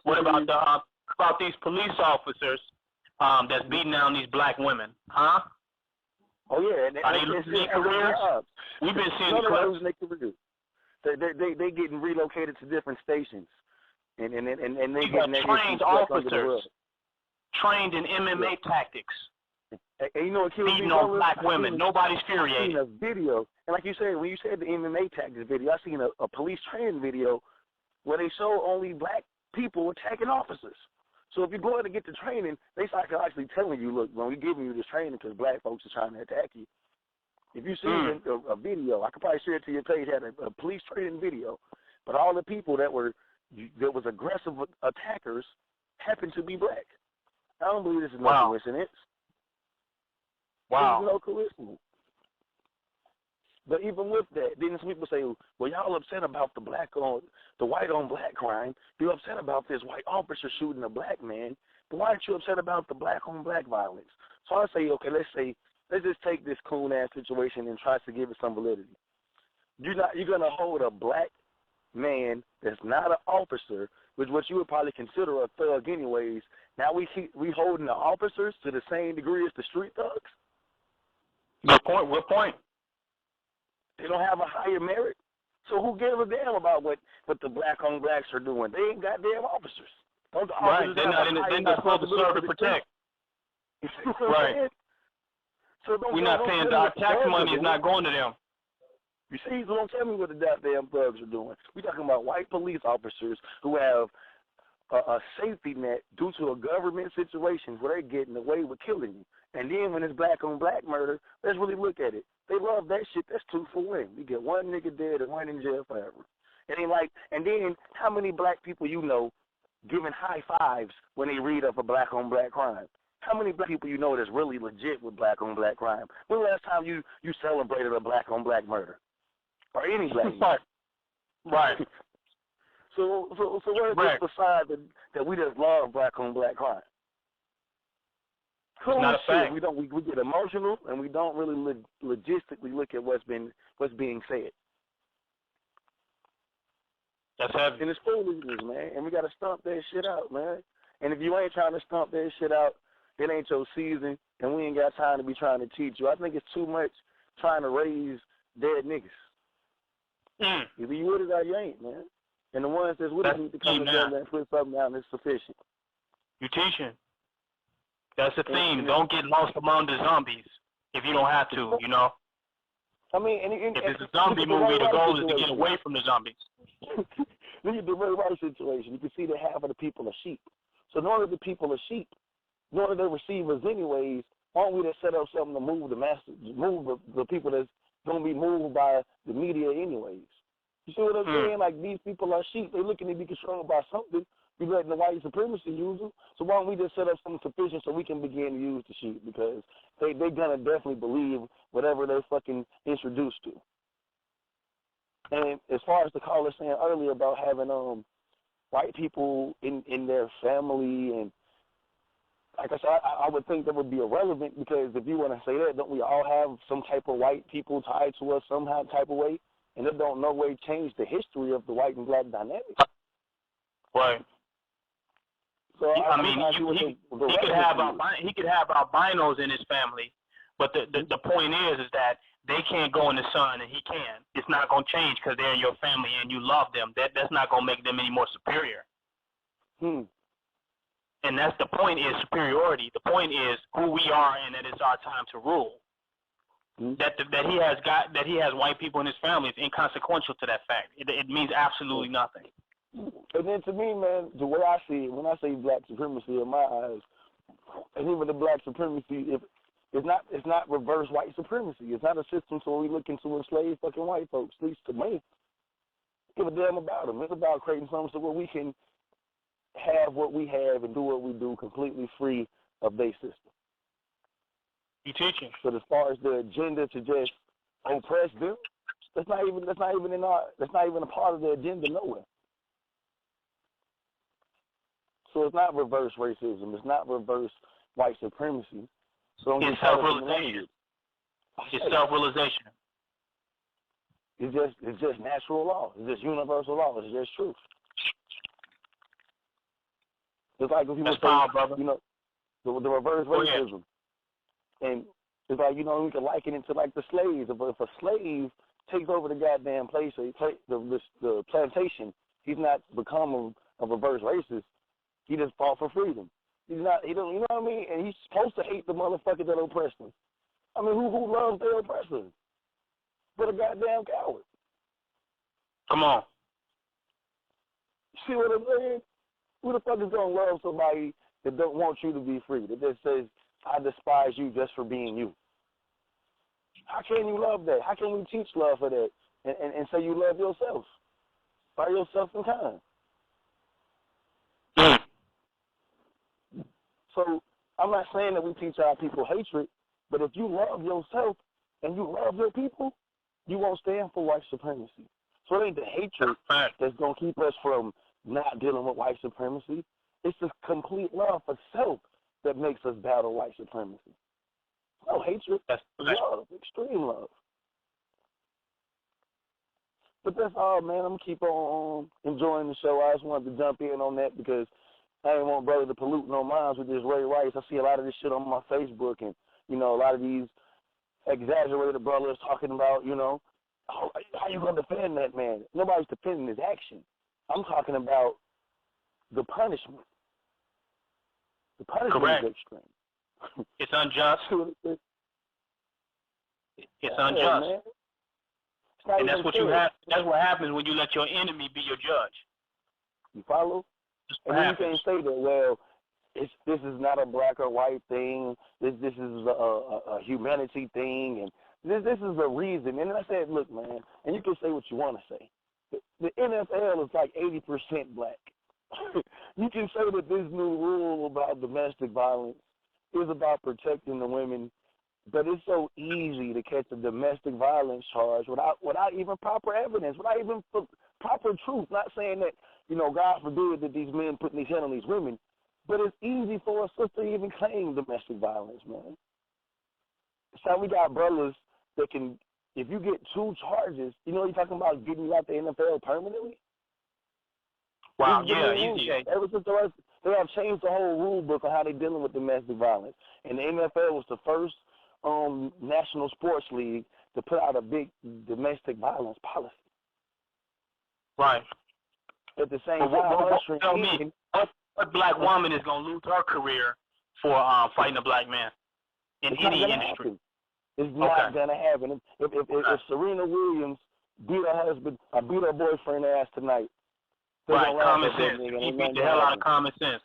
What about these police officers that's beating down these black women? Huh? Oh yeah, Are they losing their careers? We've been seeing the clips. Losing their careers. They getting relocated to different stations, and they getting trained officers, trained in MMA tactics. And you know what kills me? Beating on black women. Nobody's furiated. I seen a video, and like you said, when you said the MMA tactics video, I seen a police training video where they show only black people attacking officers. So if you're going to get the training, they psychologically telling you, look, when we're giving you this training because black folks are trying to attack you. If you see a video, I could probably share it to your page, had a police training video, but all the people that was aggressive attackers happened to be black. I don't believe this is no coincidence. Wow. This is no coincidence. But even with that, then some people say, well, y'all upset about the white on black crime. You're upset about this white officer shooting a black man, but why aren't you upset about the black on black violence? So I say, okay, let's just take this coon ass situation and try to give it some validity. You're gonna hold a black man that's not an officer, which what you would probably consider a thug anyways. Now we holding the officers to the same degree as the street thugs. Good point. What point? They don't have a higher merit. So who gives a damn about what the black on blacks are doing? They ain't goddamn officers. Those right. They're not supposed to serve to protect. Right. So we're not saying our tax money is not going to them. You see, so don't tell me what the goddamn thugs are doing. We're talking about white police officers who have a safety net due to a government situation where they're getting away with killing you. And then when it's black on black murder, let's really look at it. They love that shit. That's 2 for 1. We get one nigga dead and one in jail forever. It ain't like, and then how many black people you know giving high fives when they read of a black on black crime? How many black people you know that's really legit with black on black crime? When the last time you celebrated a black on black murder? Or any black murder? Right. So where's this facade that we just love black on black crime? It's not a fact. We get emotional and we don't really logistically look at what's being said. That's heavy. And it's foolishness, man. And we gotta stomp that shit out, man. And if you ain't trying to stomp that shit out, it ain't your season, and we ain't got time to be trying to teach you. I think it's too much trying to raise dead niggas. Either you with it or you ain't, man. And the ones that's with it need to come together and put something out that's sufficient. You teaching. That's the theme. Don't get lost among the zombies if you don't have to, you know. I mean, if it's a zombie movie, the goal is to get away from the zombies. Look at the Ray Rice situation. You can see that half of the people are sheep. So in order the people are sheep, in order to receive us anyways, why don't we just set up something to move the people that's going to be moved by the media anyways? You see what I'm saying? Like, these people are sheep. They're looking to be controlled by something. We're letting the white supremacy use them. So why don't we just set up something sufficient so we can begin to use the sheep? Because they're going to definitely believe whatever they're fucking introduced to. And as far as the caller saying earlier about having white people in their family, and like I said, I would think that would be irrelevant, because if you want to say that, don't we all have some type of white people tied to us somehow type of way? And it don't no way change the history of the white and black dynamic. Right. So I mean, he could have albinos in his family, but the point is that they can't go in the sun and he can. It's not going to change because they're in your family and you love them. That's not going to make them any more superior. And that's the point, is superiority. The point is who we are, and that it's our time to rule. That he has white people in his family is inconsequential to that fact. It means absolutely nothing. And then to me, man, the way I see it, when I say black supremacy in my eyes, and even the black supremacy, it's not reverse white supremacy. It's not a system so we looking to enslave fucking white folks. At least to me, give a damn about them. It's about creating something so where we can have what we have and do what we do completely free of their system. You teaching? So as far as the agenda to just oppress them, that's not even a part of the agenda nowhere. So it's not reverse racism. It's not reverse white supremacy. So it's self-realization. It's self-realization. It's just natural law. It's just universal law. It's just truth. It's like when people That's power, brother. you know, the reverse racism. And it's like, you know, we can liken it to like the slaves. If a slave takes over the goddamn place, or the plantation, he's not become a reverse racist. He just fought for freedom. He's not, he don't, you know what I mean? And he's supposed to hate the motherfuckers that oppress him. I mean, who loves their oppressor? But a goddamn coward. Come on. See what I'm saying? Who the fuck is gonna love somebody that don't want you to be free? That just says, I despise you just for being you. How can you love that? How can we teach love for that and say you love yourself? By yourself in kind. So I'm not saying that we teach our people hatred, but if you love yourself and you love your people, you won't stand for white supremacy. So it ain't the hatred that's going to keep us from not dealing with white supremacy. It's the complete love for self that makes us battle white supremacy. No hatred, that's love, extreme love. But that's all, man. I'm going to keep on enjoying the show. I just wanted to jump in on that because I didn't want brother to pollute no minds with this Ray Rice. I see a lot of this shit on my Facebook, and, you know, a lot of these exaggerated brothers talking about, you know, how you going to defend that man? Nobody's defending his action. I'm talking about the punishment. The punishment is extreme. It's unjust. It's unjust. Man. And that's what you have. That's what happens when you let your enemy be your judge. You follow? And then you can't say that, well, this is not a black or white thing. This is a humanity thing, and this is a reason. And I said, look, man, and you can say what you want to say. The NFL is like 80% black. You can say that this new rule about domestic violence is about protecting the women, but it's so easy to catch a domestic violence charge without even proper evidence, without even proper truth. Not saying that, you know, God forbid that these men putting these hands on these women, but it's easy for a sister to even claim domestic violence, man. So we got brothers that can, if you get 2 charges, you know, you're talking about getting you out the NFL permanently? Wow, yeah. Ever since they have changed the whole rule book on how they're dealing with domestic violence. And the NFL was the first national sports league to put out a big domestic violence policy. Right. At the same time, tell me, what black woman is going to lose her career for fighting a black man in any industry? It's not going to happen. If Serena Williams beat her husband or beat her boyfriend ass tonight, right, common sense. He beat the hell out of common sense.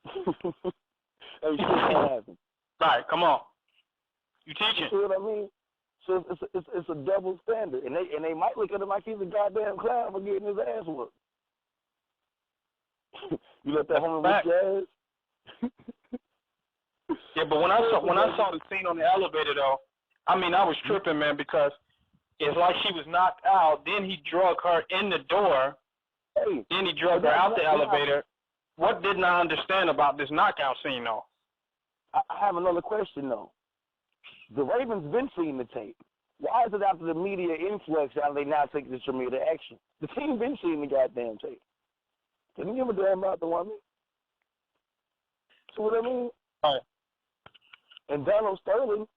Hey, shit can't happen. Right, come on. You teaching. You see what I mean? So it's a double standard, and they might look at him like he's a goddamn clown for getting his ass whooped. You let that woman whip your ass? Yeah, but when I saw the scene on the elevator though, I mean I was tripping, man, because it's like she was knocked out. Then he drug her in the door. Hey, then he drug her out the elevator. What didn't I understand about this knockout scene though? I have another question though. The Ravens been seeing the tape. Why is it after the media influx how they now take this immediate action? The team been seeing the goddamn tape. Didn't give a damn about the woman. See what I mean? Right. And Donald Sterling,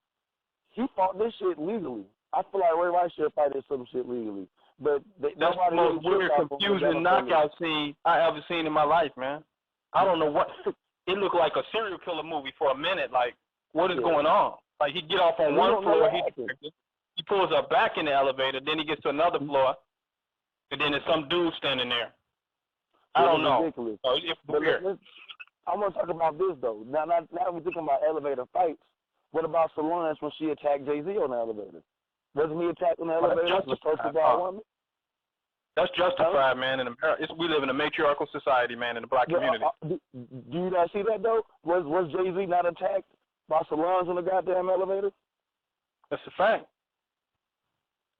he fought this shit legally. I feel like Ray Rice should fight this some shit legally. But that's the most weird, confusing knockout scene I ever seen in my life, man. I don't know what. It looked like a serial killer movie for a minute. Like, what is going on? Like, he get off on one floor, he pulls her back in the elevator, then he gets to another floor, and then there's some dude standing there. I don't know. Ridiculous. So it's weird. I want to talk about this, though. Now we're talking about elevator fights. What about Solange when she attacked Jay-Z on the elevator? Wasn't he attacked on the elevator? That's justified, man. In America, we live in a matriarchal society, man, in the black community. Do you not see that, though? Was Jay-Z not attacked by Solange on the goddamn elevator? That's a fact.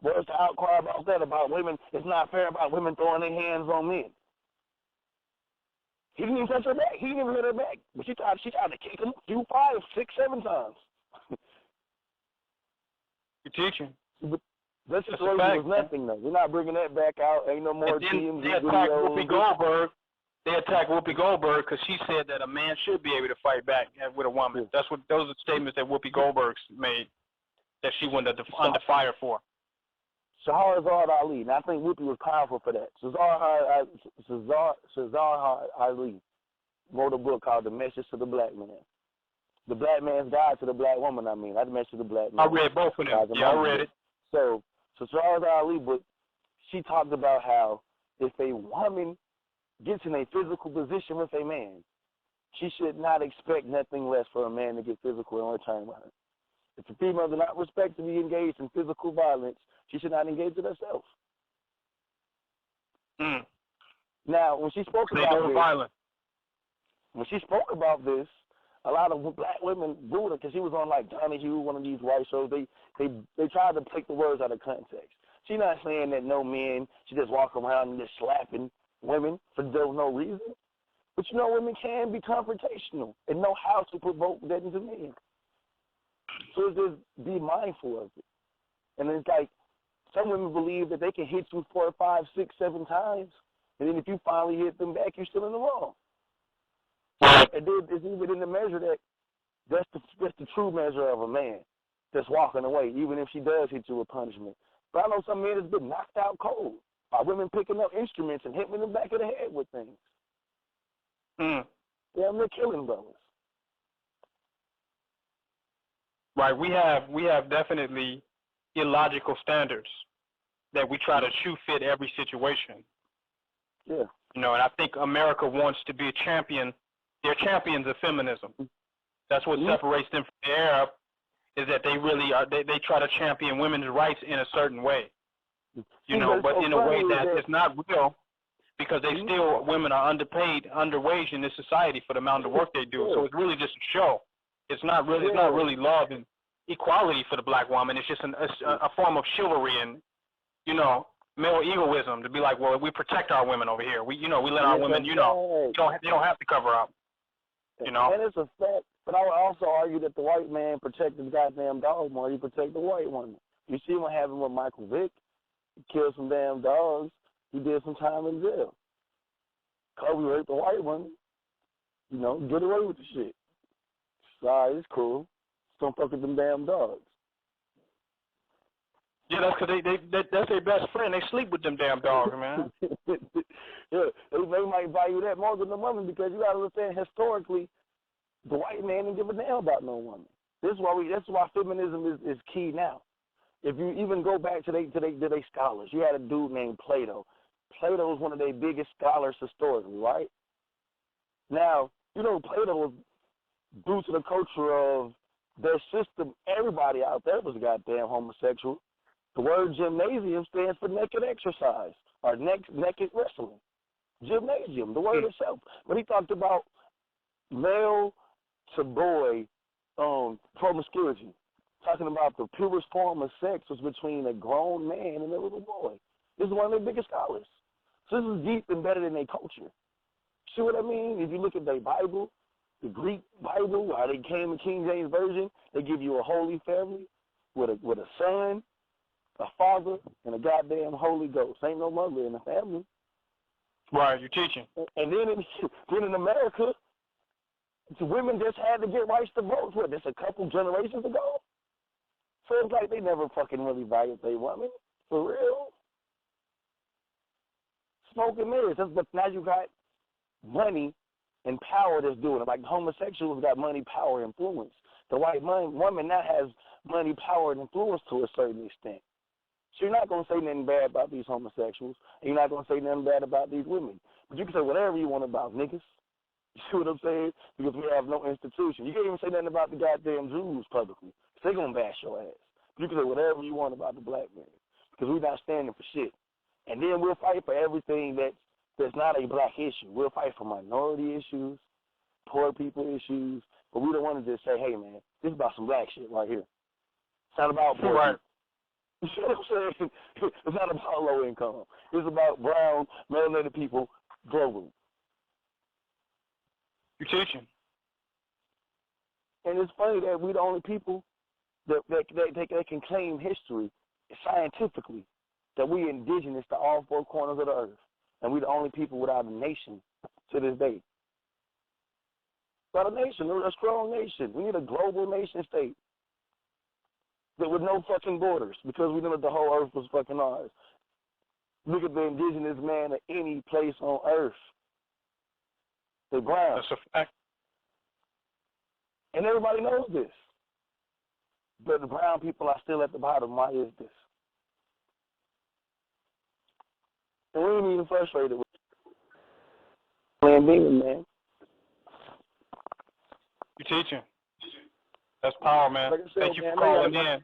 Where's the outcry about that, about women? It's not fair about women throwing their hands on men. He didn't even touch her back. He didn't even hit her back. But she tried to kick him 2, 5, 6, 7 times. You're teaching. But that situation was nothing, though. We're not bringing that back out. Ain't no more teams. They attacked Whoopi Goldberg. they attacked Whoopi Goldberg because she said that a man should be able to fight back with a woman. Those are the statements that Whoopi Goldberg made that she went under fire for. Shahrazad Ali. Now I think Whoopi was powerful for that. Shahrazad Ali wrote a book called The Message to the Black Man. The Black Man's Guide to the Black Woman, The Message to the Black Man. I read both of them. Yeah, I read it. So Shahrazad Ali book, she talked about how if a woman gets in a physical position with a man, she should not expect nothing less for a man to get physical in return with her. If a female does not respect to be engaged in physical violence, she should not engage with herself. Now, when she spoke about this, a lot of black women booed her because she was on like Donahue, one of these white shows. They tried to take the words out of context. She's not saying that no men should just walk around and just slapping women for no reason. But women can be confrontational and know how to provoke that into men. So just be mindful of it. And it's like some women believe that they can hit you 4, 5, 6, 7 times, and then if you finally hit them back, you're still in the wrong. And then it's even in the measure that's the true measure of a man that's walking away, even if she does hit you with punishment. But I know some men that's been knocked out cold by women picking up instruments and hitting them in the back of the head with things. Damn, they're killing brothers. Right, we have definitely illogical standards that we try to shoe fit every situation. Yeah. And I think America wants to be a champion. They're champions of feminism. That's what separates them from the Arab, is that they really are. They try to champion women's rights in a certain way. But in a way that is not real, because women are underpaid, underwaged in this society for the amount of work they do. So it's really just a show. It's not really love and equality for the black woman. It's just a form of chivalry and, male egoism to be like, well, we protect our women over here. We let our women, they don't have to cover up. And it's a fact. But I would also argue that the white man protects the goddamn dog more. He protects the white woman. You see what happened with Michael Vick? He killed some damn dogs. He did some time in jail. Kobe raped the white woman. Get away with the shit. Sorry, it's cool. Just don't fuck with them damn dogs. Yeah, that's because that's their best friend. They sleep with them damn dogs, man. Yeah, they might value that more than the woman, because you got to understand, historically, the white man didn't give a damn about no woman. That's why feminism is key now. If you even go back to they scholars, you had a dude named Plato. Plato was one of their biggest scholars historically, right? Now, Plato was due to the culture of their system. Everybody out there was goddamn homosexual. The word gymnasium stands for naked exercise, or naked wrestling. Gymnasium, the word itself. But he talked about male to boy promiscuity, talking about the purest form of sex was between a grown man and a little boy. This is one of their biggest scholars. So this is deep embedded in their culture. See what I mean? If you look at their Bible, the Greek Bible, how they came in King James Version, they give you a holy family with a son, a father, and a goddamn Holy Ghost. Ain't no mother in the family. Right, you're teaching. And then in America, women just had to get rights to vote. What, just a couple generations ago? So it's like they never fucking really valued their women. For real. Smoke and mirrors. But now you got money and power that's doing it. Like the homosexuals got money, power, influence. The white woman now has money, power, and influence to a certain extent. So you're not going to say nothing bad about these homosexuals, and you're not going to say nothing bad about these women. But you can say whatever you want about niggas. You see what I'm saying? Because we have no institution. You can't even say nothing about the goddamn Jews publicly. They're going to bash your ass. But you can say whatever you want about the black man, because we're not standing for shit. And then we'll fight for everything that's not a black issue. We'll fight for minority issues, poor people issues, but we don't want to just say, hey, man, this is about some black shit right here. It's not about poor people. You see what I'm saying? It's not about low income. It's about brown, melanated people globally. You're teaching. And it's funny that we're the only people that can claim history scientifically, that we indigenous to all 4 corners of the earth. And we're the only people without a nation to this day. But a nation, a strong nation. We need a global nation state that with no fucking borders, because we know that the whole earth was fucking ours. Look at the indigenous man of any place on earth. They're brown. That's a fact. And everybody knows this. But the brown people are still at the bottom. Why is this? And we ain't even frustrated with land being, man. You teaching. That's power, man. Like I said, Thank you man, for calling in.